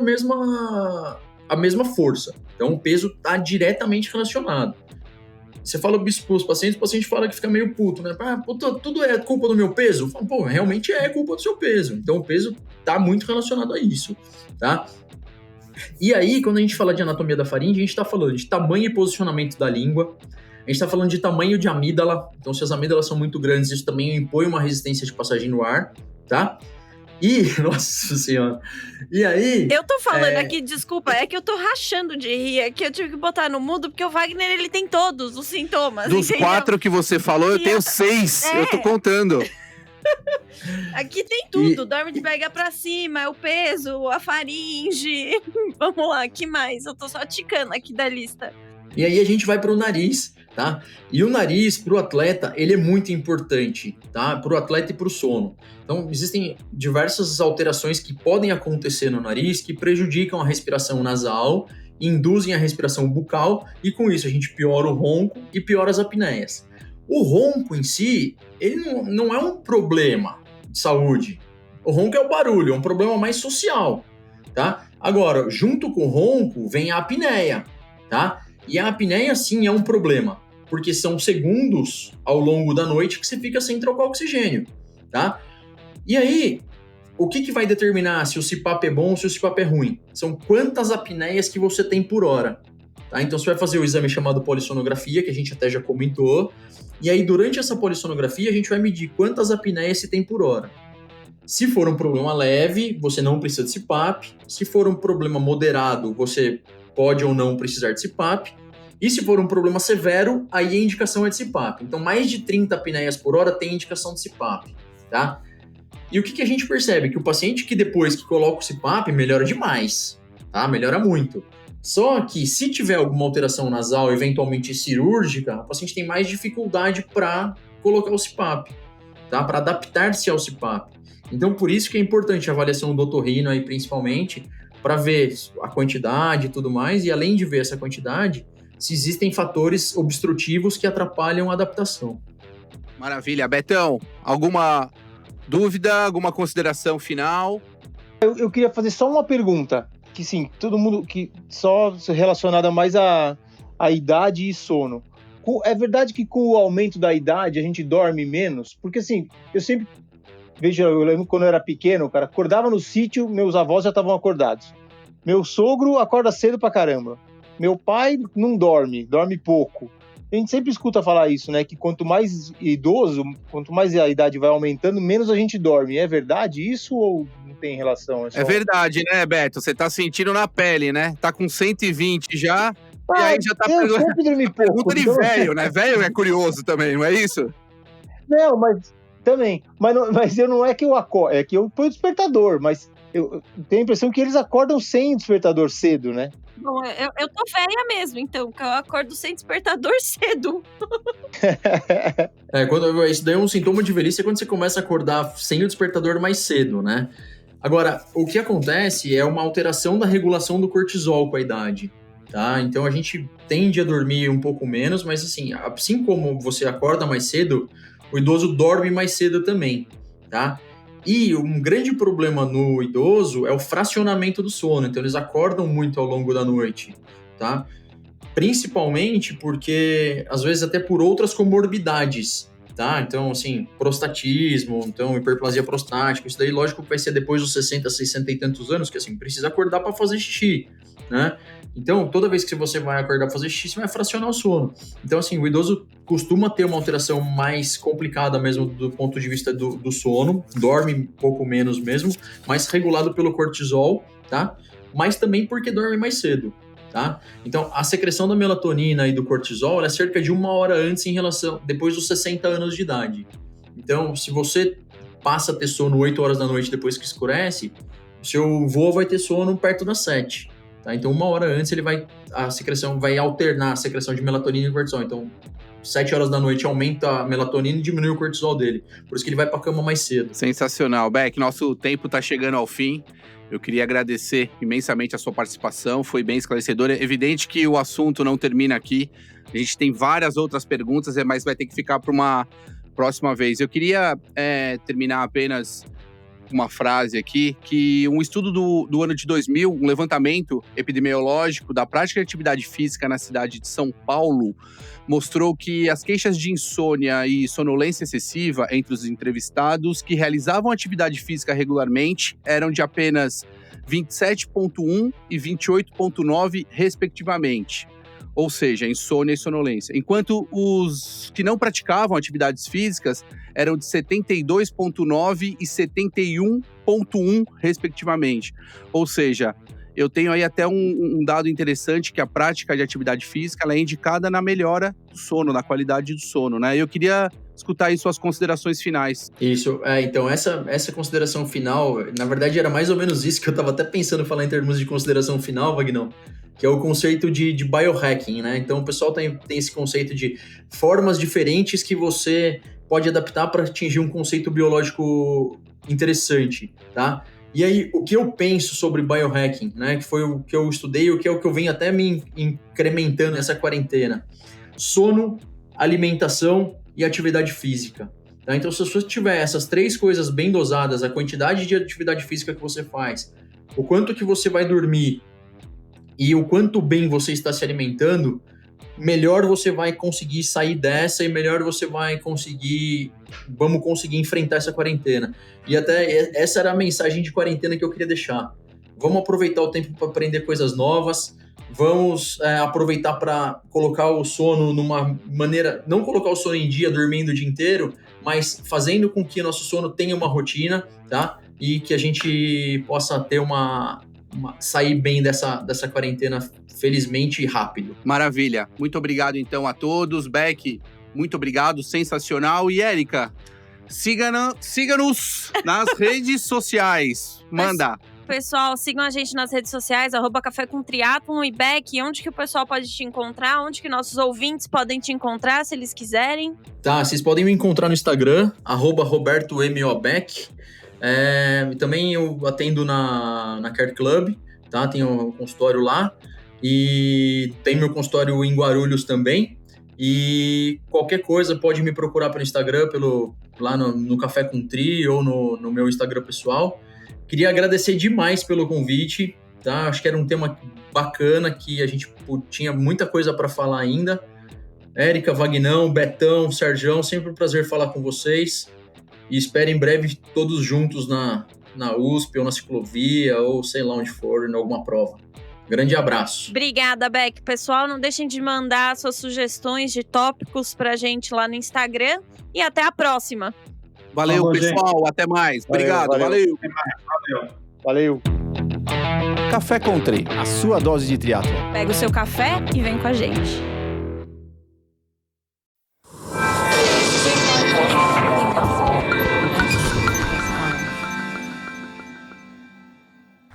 mesma força. Então, o peso está diretamente relacionado. Você fala para os pacientes, o paciente fala que fica meio puto, né? Tudo é culpa do meu peso? Eu falo, realmente é culpa do seu peso. Então, o peso está muito relacionado a isso, tá? E aí, quando a gente fala de anatomia da faringe, a gente está falando de tamanho e posicionamento da língua, a gente está falando de tamanho de amígdala, então se as amígdalas são muito grandes, isso também impõe uma resistência de passagem no ar, tá? E, nossa senhora, e aí... Eu tô falando aqui, desculpa, é que eu tô rachando de rir, é que eu tive que botar no mudo, porque o Wagner, ele tem todos os sintomas, Dos entendeu? 4 que você falou, eu E tenho 6. É. Eu tô contando. Aqui tem tudo, dorme de barriga pra cima, é o peso, a faringe, vamos lá, que mais? Eu tô só ticando aqui da lista. E aí a gente vai para o nariz, tá? E o nariz, para o atleta, ele é muito importante, tá? Para o atleta e para o sono. Então, existem diversas alterações que podem acontecer no nariz que prejudicam a respiração nasal, induzem a respiração bucal e com isso a gente piora o ronco e piora as apneias. O ronco em si, ele não é um problema de saúde. O ronco é o barulho, é um problema mais social, tá? Agora, junto com o ronco, vem a apneia, tá? E a apneia, sim, é um problema, porque são segundos ao longo da noite que você fica sem trocar oxigênio, tá? E aí, o que vai determinar se o CPAP é bom ou se o CPAP é ruim? São quantas apneias que você tem por hora, tá? Então, você vai fazer o exame chamado polissonografia, que a gente até já comentou, e aí, durante essa polissonografia, a gente vai medir quantas apneias se tem por hora. Se for um problema leve, você não precisa de CPAP. Se for um problema moderado, você pode ou não precisar de CPAP. E se for um problema severo, aí a indicação é de CPAP. Então, mais de 30 apneias por hora tem indicação de CPAP, tá? E o que a gente percebe? Que o paciente que depois que coloca o CPAP melhora demais, tá? Melhora muito. Só que se tiver alguma alteração nasal, eventualmente cirúrgica, o paciente tem mais dificuldade para colocar o CPAP, tá? Para adaptar-se ao CPAP. Então, por isso que é importante a avaliação do otorrino aí, principalmente, para ver a quantidade e tudo mais, e além de ver essa quantidade, se existem fatores obstrutivos que atrapalham a adaptação. Maravilha. Betão, alguma dúvida, alguma consideração final? Eu queria fazer só uma pergunta, que sim, todo mundo, que só relacionada mais à idade e sono. É verdade que com o aumento da idade a gente dorme menos? Porque assim, eu sempre vejo, eu lembro quando eu era pequeno, cara, acordava no sítio, meus avós já estavam acordados. Meu sogro acorda cedo pra caramba. Meu pai não dorme pouco. A gente sempre escuta falar isso, né? Que quanto mais idoso, quanto mais a idade vai aumentando, menos a gente dorme. É verdade isso ou não tem relação? É verdade, né, Beto? Você tá sentindo na pele, né? Tá com 120 já, e aí já tá eu sempre dormi pouco. Pergunta de velho, né? Velho é curioso também, não é isso? Não, mas também. Mas eu não é que eu acordo, é que eu ponho o despertador, mas eu tenho a impressão que eles acordam sem despertador cedo, né? Bom, eu tô velha mesmo, então, que eu acordo sem despertador cedo. Isso daí é um sintoma de velhice, é quando você começa a acordar sem o despertador mais cedo, né? Agora, o que acontece é uma alteração da regulação do cortisol com a idade, tá? Então, a gente tende a dormir um pouco menos, mas assim como você acorda mais cedo, o idoso dorme mais cedo também, tá? E um grande problema no idoso é o fracionamento do sono, então eles acordam muito ao longo da noite, tá? Principalmente porque, às vezes, até por outras comorbidades, tá? Então, assim, prostatismo, então hiperplasia prostática, isso daí, lógico que vai ser depois dos 60, 60 e tantos anos, que assim, precisa acordar para fazer xixi, né? Então, toda vez que você vai acordar para fazer xixi, você vai fracionar o sono. Então, assim, o idoso costuma ter uma alteração mais complicada mesmo do ponto de vista do sono, dorme um pouco menos mesmo, mais regulado pelo cortisol, tá? Mas também porque dorme mais cedo, tá? Então, a secreção da melatonina e do cortisol é cerca de 1 hora antes depois dos 60 anos de idade. Então, se você passa a ter sono 8 horas da noite depois que escurece, o seu vô vai ter sono perto das 7. Tá? Então, 1 hora antes, a secreção vai alternar a secreção de melatonina e cortisol. Então, 7 horas da noite aumenta a melatonina e diminui o cortisol dele. Por isso que ele vai pra cama mais cedo. Sensacional. Beck, nosso tempo tá chegando ao fim. Eu queria agradecer imensamente a sua participação, foi bem esclarecedora. É evidente que o assunto não termina aqui. A gente tem várias outras perguntas, mas vai ter que ficar para uma próxima vez. Eu queria terminar apenas uma frase aqui, que um estudo do ano de 2000, um levantamento epidemiológico da prática de atividade física na cidade de São Paulo, mostrou que as queixas de insônia e sonolência excessiva entre os entrevistados que realizavam atividade física regularmente eram de apenas 27,1 e 28,9, respectivamente. ou seja, insônia e sonolência. Enquanto os que não praticavam atividades físicas eram de 72,9 e 71,1, respectivamente. Ou seja, eu tenho aí até um dado interessante, que a prática de atividade física ela é indicada na melhora do sono, na qualidade do sono, né? Eu queria escutar aí suas considerações finais. Isso, então essa consideração final, na verdade era mais ou menos isso que eu estava até pensando em falar em termos de consideração final, Vagnão, que é o conceito de biohacking, né? Então o pessoal tem esse conceito de formas diferentes que você pode adaptar para atingir um conceito biológico interessante, tá? E aí, o que eu penso sobre biohacking, né? Que foi o que eu estudei, o que eu venho até me incrementando nessa quarentena. Sono, alimentação e atividade física. Tá? Então, se você tiver essas 3 coisas bem dosadas, a quantidade de atividade física que você faz, o quanto que você vai dormir e o quanto bem você está se alimentando, melhor você vai conseguir sair dessa e melhor você vai conseguir enfrentar essa quarentena. E até essa era a mensagem de quarentena que eu queria deixar. Vamos aproveitar o tempo para aprender coisas novas, vamos aproveitar para colocar o sono numa maneira, não colocar o sono em dia, dormindo o dia inteiro, mas fazendo com que o nosso sono tenha uma rotina, tá? E que a gente possa ter sair bem dessa quarentena, felizmente, rápido. Maravilha. Muito obrigado, então, a todos. Beck, muito obrigado. Sensacional. E, Érica, siga-nos nas redes sociais. Manda. Pessoal, sigam a gente nas redes sociais, @Café com Triatlon e Beck. Onde que o pessoal pode te encontrar? Onde que nossos ouvintes podem te encontrar, se eles quiserem? Tá, vocês podem me encontrar no Instagram, @RobertoMOBeck. Também eu atendo na Care Club, tá? Tenho um consultório lá. E tem meu consultório em Guarulhos também. E qualquer coisa pode me procurar pelo Instagram, lá no Café com Tri ou no meu Instagram pessoal. Queria agradecer demais pelo convite, tá? Acho que era um tema bacana, que a gente tinha muita coisa para falar ainda. Érica, Vagnão, Betão, Serjão, sempre um prazer falar com vocês. E espero em breve todos juntos na USP ou na ciclovia ou sei lá onde for, em alguma prova. Grande abraço. Obrigada, Beck. Pessoal, não deixem de mandar suas sugestões de tópicos pra gente lá no Instagram. E até a próxima. Valeu, Falou, pessoal. gente. Até mais. Obrigado. Valeu. Valeu. Café Country, a sua dose de triatlo. Pega o seu café e vem com a gente.